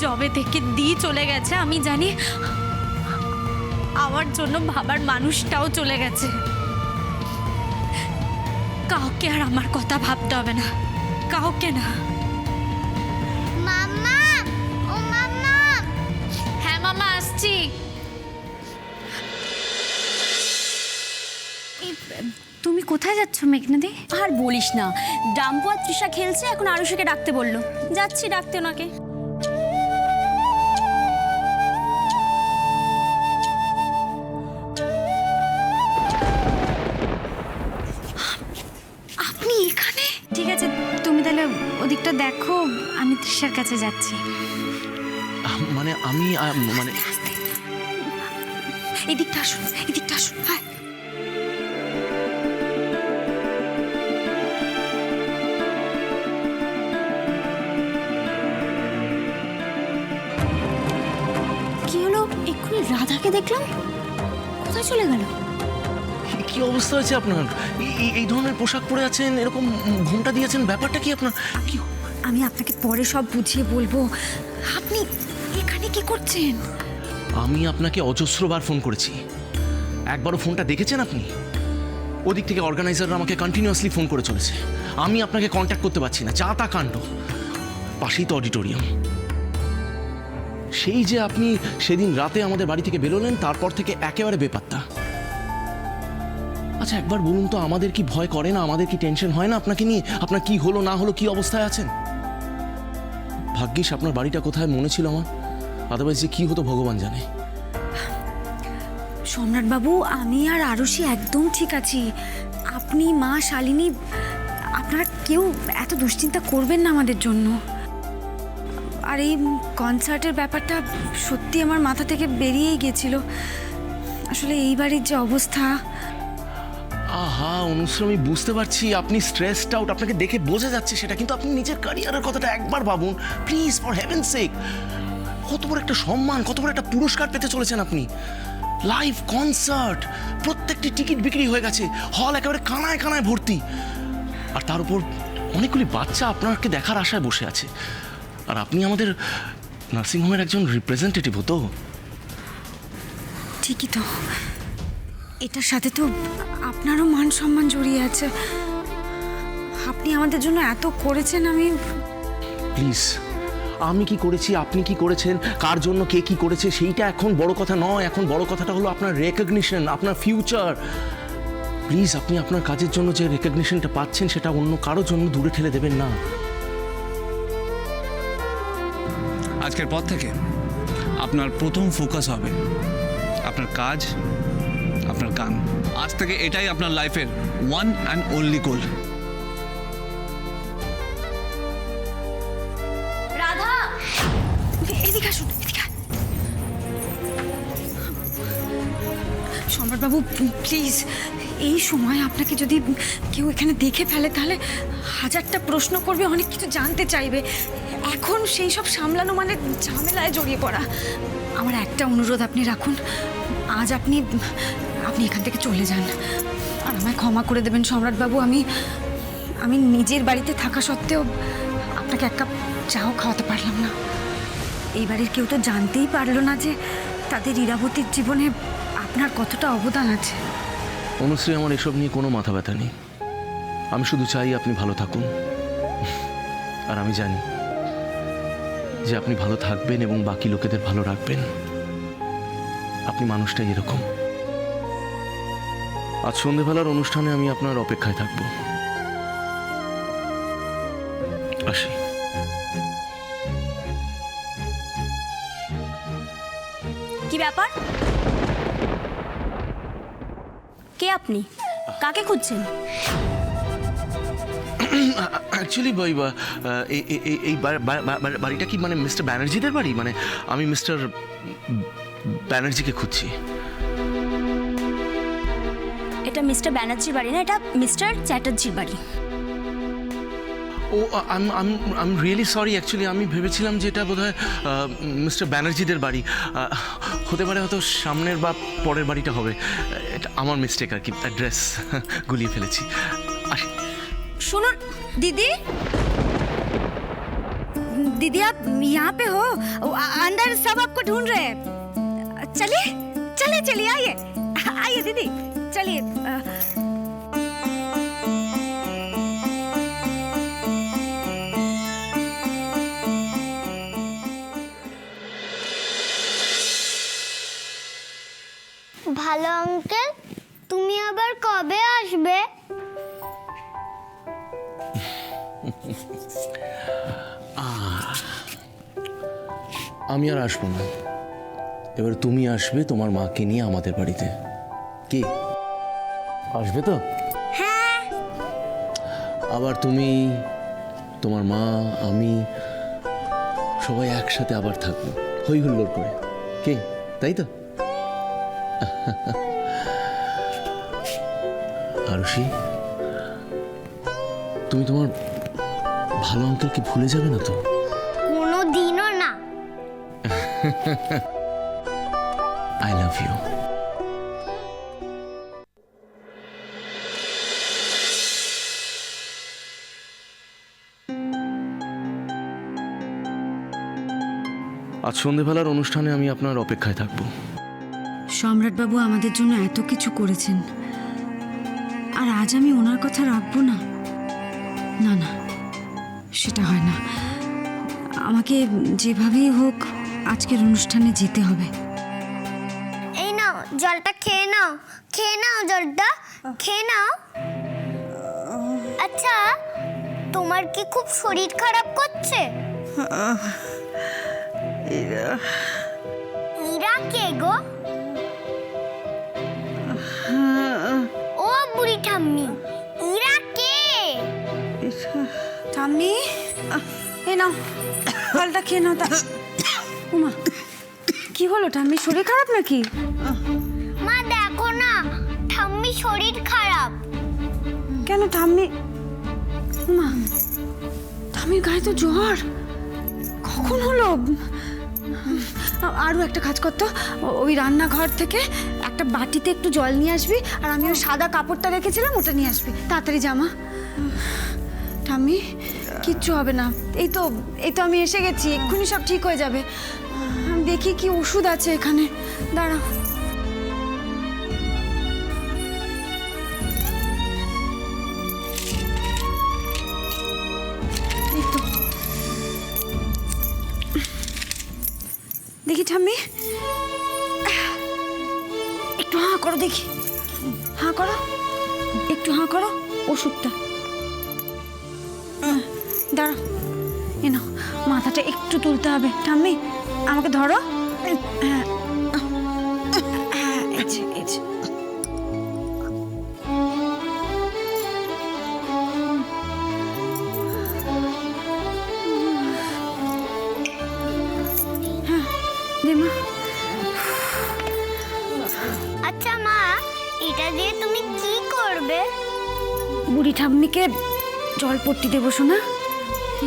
জবে থেকে চলে গেছে আমি জানি, আমার জন্য ভাবার মানুষটাও চলে গেছে। কাউকে আর আমার কথা ভাবতে হবে না, কাউকে না। মাম্মা, ও মাম্মা। হ্যাঁ মামা, আসছি। তুমি কোথায় যাচ্ছ মেঘনাদি? আর বলিস না, ডাম্পু আর তৃষা খেলছে, এখন আরুষিকে ডাকতে বললো, যাচ্ছি ডাকতে ওনাকে। আপনি এখানে? ঠিক আছে, তুমি তাহলে ওদিকটা দেখো, আমি তৃষার কাছে যাচ্ছি। মানে আমি মানে এদিকটা আসুন, এদিকটা আসুন। হ্যাঁ, কি হলো? এক্ষুনি রাধাকে দেখলাম, কোথায় চলে গেল? কি অবস্থা হয়েছে আপনার? এই ধরনের পোশাক পরে আছেন, এরকম ঘোমটা দিয়েছেন, ব্যাপারটা কি আপনার? কি? আমি আপনাকে পরে সব বুঝিয়ে বলবো। আপনি এখানে কি করছেন? আমি আপনাকে অজস্রবার ফোন করেছি, একবারও ফোনটা দেখেছেন আপনি? ওদিক থেকে অর্গানাইজাররা আমাকে কন্টিনিউয়াসলি ফোন করে চলেছে, আমি আপনাকে কন্ট্যাক্ট করতে পারছি না। যা তা কাণ্ড। পাশেই তো অডিটোরিয়াম। সেই যে আপনি সেদিন রাতে আমাদের বাড়ি থেকে বেরোলেন, তারপর থেকে একেবারে বেপাত্তা। আচ্ছা একবার বলুন তো, আমাদের কি ভয় করে না, আমাদের কি টেনশন হয় না আপনাকে নিয়ে? আপনার কি হলো না হলো, কি অবস্থায় আছেন? ভাগ্যিস আপনার বাড়িটা কোথায় মনে ছিল আমার, আদারওয়াইজ যে কি হতো ভগবান জানে। সম্রাট বাবু, আমি আর আরুষি একদম ঠিক আছি। আপনি, মা, শালিনী, আপনারা কেউ এত দুশ্চিন্তা করবেন না আমাদের জন্য। আর এই কনসার্টের ব্যাপারটা সত্যি আমার মাথা থেকে বেরিয়েই গেছিল। আসলে এই বাড়ির যে অবস্থা। আহা অনুশ্রী, আমি বুঝতে পারছি আপনি স্ট্রেসড আউট, আপনাকে দেখে বোঝা যাচ্ছে সেটা, কিন্তু আপনি নিজের ক্যারিয়ারের কথাটা একবার ভাবুন প্লিজ, ফর হেভেনস সেক। কত বড় একটা সম্মান, কত বড় একটা পুরস্কার পেতে চলেছেন আপনি। লাইভ কনসার্ট, প্রত্যেকটি টিকিট বিক্রি হয়ে গেছে, হল একেবারে কানায় কানায় ভর্তি, আর তার উপর অনেকগুলি বাচ্চা আপনাকে দেখার আশায় বসে আছে। আর আপনি আমাদের নার্সিংহোমের একজন রিপ্রেজেন্টেটিভ হতো। ঠিকই তো, এটার সাথে তো আপনারও মান সম্মান জড়িয়ে আছে। আপনি আমাদের জন্য এত করেছেন। আমি প্লিজ, আমি কি করেছি, আপনি কি করেছেন, কার জন্য কে কি করেছে সেইটা এখন বড় কথা নয়। এখন বড় কথাটা হলো আপনার রেকগনিশন, আপনার ফিউচার। প্লিজ আপনি আপনার কাজের জন্য যে রেকগনিশনটা পাচ্ছেন সেটা অন্য কারোর জন্য দূরে ঠেলে দেবেন না। আজকের পর থেকে আপনার প্রথম ফোকাস হবে আপনার কাজ, আপনার গান। আজ থেকে এটাই আপনার লাইফের ওয়ান অ্যান্ড অনলি গোল। রাধা, এদিকে আসুন, এদিকে। সম্রাটবাবু প্লিজ, এই সময় আপনাকে যদি কেউ এখানে দেখে ফেলে তাহলে হাজারটা প্রশ্ন করবে, অনেক কিছু জানতে চাইবে। এখন সেই সব সামলানো মানে ঝামেলায় জড়িয়ে পড়া। আমার একটা অনুরোধ আপনি রাখুন, আজ আপনি এখান থেকে চলে যান আর আমায় ক্ষমা করে দেবেন সম্রাটবাবু। আমি নিজের বাড়িতে থাকা সত্ত্বেও আপনাকে এক কাপ চাও খাওয়াতে পারলাম না। এই বাড়ির কেউ তো জানতেই পারলো না যে তাদের ইরাবতীর জীবনে আপনার কতটা অবদান আছে। অনুশ্রী, আমার এসব নিয়ে কোনো মাথা ব্যথা নেই। আমি শুধু চাই আপনি ভালো থাকুন, আর আমি জানি যে আপনি ভালো থাকবেন এবং বাকি লোকেদের ভালো রাখবেন। আপনি মানুষটাই এরকম। আজ সন্ধেবেলার অনুষ্ঠানে আমি আপনার অপেক্ষায় থাকব। আসি। কি ব্যাপার? কে আপনি? কাকে খুঁজছেন? অ্যাকচুয়ালি এই বাড়িটা কি মানে মিস্টার ব্যানার্জিদের বাড়ি? মানে আমি মিস্টার ব্যানার্জিকে খুঁজছি। এটা মিস্টার ব্যানার্জির বাড়ি না, এটা মিস্টার চ্যাটার্জির বাড়ি। Oh I am really sorry. Actually আমি ভেবেছিলাম যে এটা বোধহয় মিস্টার ব্যানার্জিদের বাড়ি। হতে পারে হয়তো সামনের বা পরের বাড়িটা হবে। এটা আমার মিস্টেক আর কি, অ্যাড্রেস গুলিয়ে ফেলেছি। আসি। শুনুন दीदी, दीदी आप यहाँ पे हो? ढूंढ रहे हैं। चलिए चलिए चलिए, आइए आइए दीदी, चलिए। ভালো আঙ্কেল, তুমি আবার কবে আসবে? আমি আর আসবো না, এবার তুমি আসবে তোমার মাকে নিয়ে আমাদের বাড়িতে। কি আসবে তো? হ্যাঁ। আবার তুমি, তোমার মা, আমি সবাই একসাথে আবার থাকবো হই হুল্লোড় করে। কি তাই তো? আরুষি, তুমি তোমার ভালো আঙ্কেলকে ভুলে যাবে না তো? কোনো দিনও না। I love you. আজ সন্ধেবেলার অনুষ্ঠানে আমি আপনার অপেক্ষায় থাকবো। সম্রাটবাবু আমাদের জন্য এত কিছু করেছেন, আর আজ আমি ওনার কথা রাখবো না? না না, সেটা হয় না। আমাকে যেভাবেই হোক আজকের অনুষ্ঠানে যেতে হবে। এই নাও জলটা, খেয়ে নাও, খেয়ে নাও জলটা, খেয়ে নাও। আচ্ছা, তোমার কি খুব শরীর খারাপ করছে? ইরা কে গো? ও বুড়ি ঠাম্মি, ইরা কে? ঠাম্মি, এ নাও ফলটা খেয়ে নাও। তা উমা, কি হলো ঠাম্মি, শরীর খারাপ নাকি? মা দেখো না, ঠাম্মি শরীর খারাপ। কেন ঠাম্মি? উমা, ঠাম্মির গায়ে তো জ্বর। কখন হলো? আরও একটা কাজ করতো, ওই রান্নাঘর থেকে একটা বাটিতে একটু জল নিয়ে আসবি, আর আমি ওই সাদা কাপড়টা রেখেছিলাম ওটা নিয়ে আসবি। তাড়াতাড়ি জামা। ঠাম্মি, কিচ্ছু হবে না। এই তো আমি এসে গেছি, এক্ষুনি সব ঠিক হয়ে যাবে। আমি দেখি কি ওষুধ আছে এখানে, দাঁড়াও। এই তো, দেখি ঠাম্মি, একটু হাঁ করো দেখি। হাঁ করো, একটু হাঁ করো। ওষুধটা দাঁড়াও, এ নাও। মাথাটা একটু তুলতে হবে। ঠাম্মি, আমাকে ধরো। হ্যাঁ হ্যাঁ, এই যে, এই যে। হ্যাঁ, দে মা। আচ্ছা মা, এটা দিয়ে তুমি কি করবে? বুড়ি ঠাম্মিকে জল পট্টি দেবো শোনা।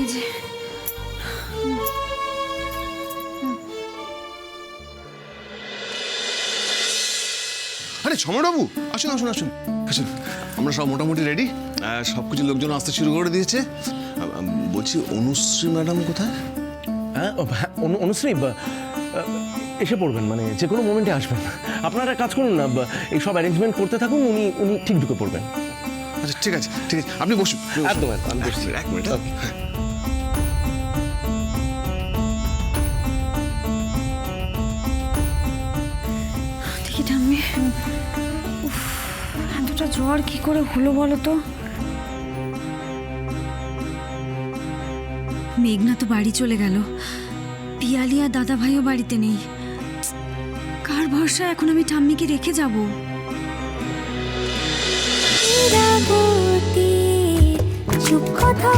এই যে, আরে সমরবাবু, আসুন আসুন আসুন আসুন। আমরা সব মোটামুটি রেডি, সব কিছু লোকজন আসতে শুরু করে দিয়েছে। বলছি, অনুশ্রী ম্যাডাম কোথায়? হ্যাঁ, অনুশ্রী এসে পড়বেন, মানে যে কোনো মোমেন্টে আসবেন। আপনারা কাজ করুন না, এই সব অ্যারেঞ্জমেন্ট করতে থাকুন, উনি ঠিক ঢুকে পড়বেন। আচ্ছা ঠিক আছে ঠিক আছে, আপনি বসুন। একদম, আমি বসছি। এক মিনিট। দেখি ঠাম্মি, উফ, এতটা জ্বর কি করে হলো বলো তো? মেঘনা তো বাড়ি চলে গেল, পিয়ালি আর দাদা ভাইও বাড়িতে নেই। কার ভরসা এখন আমি ঠাম্মিকে রেখে যাব? চুপ কথা